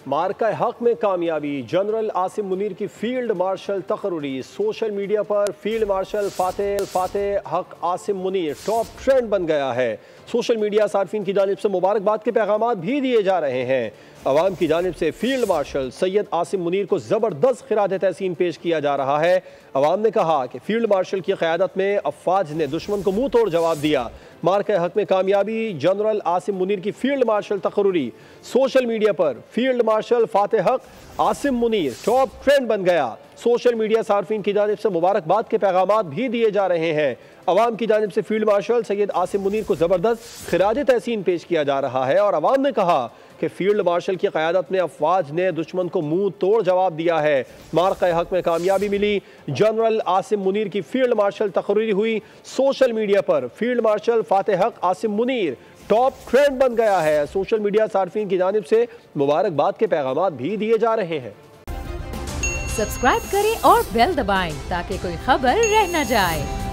मार्का हक में कामयाबी, जनरल आसिम मुनीर की फील्ड मार्शल तकरूरी। सोशल मीडिया पर फील्ड मार्शल फातेह हक आसिम मुनीर टॉप ट्रेंड बन गया है। सोशल मीडिया सार्फिन की जानिब से मुबारकबाद के पैगाम भी दिए जा रहे हैं। अवाम की जानिब से फील्ड मार्शल सैयद आसिम मुनीर को ज़बरदस्त खिराज तहसीन पेश किया जा रहा है। अवाम ने कहा कि फील्ड मार्शल की क़यादत में अफवाज ने दुश्मन को मुंह तोड़ जवाब दिया। मार्का हक में कामयाबी, जनरल आसिम मुनीर की फील्ड मार्शल तकरूरी। सोशल मीडिया पर फील्ड मार्शल फातेह हक आसिम मुनीर टॉप ट्रेंड बन गया। सोशल मीडिया सार्फिन की जानिब से मुबारकबाद के पैगाम भी दिए जा रहे हैं। अवाम की जानिब से फील्ड मार्शल सैयद आसिम मुनीर को ज़बरदस्त खिराज तहसीन पेश किया जा रहा है और अवाम ने कहा कि फील्ड मार्शल की क़यादत में अफवाज ने दुश्मन को मुंह तोड़ जवाब दिया है। मार्का हक में कामयाबी मिली, जनरल आसिम मुनीर की फील्ड मार्शल तकरीरी हुई। सोशल मीडिया पर फील्ड मार्शल फातेह हक आसिम मुनीर टॉप ट्रेंड बन गया है। सोशल मीडिया सार्फिन की जानिब से मुबारकबाद के पैगाम भी दिए जा रहे हैं। सब्सक्राइब करें और बेल दबाएं ताकि कोई खबर रह न जाए।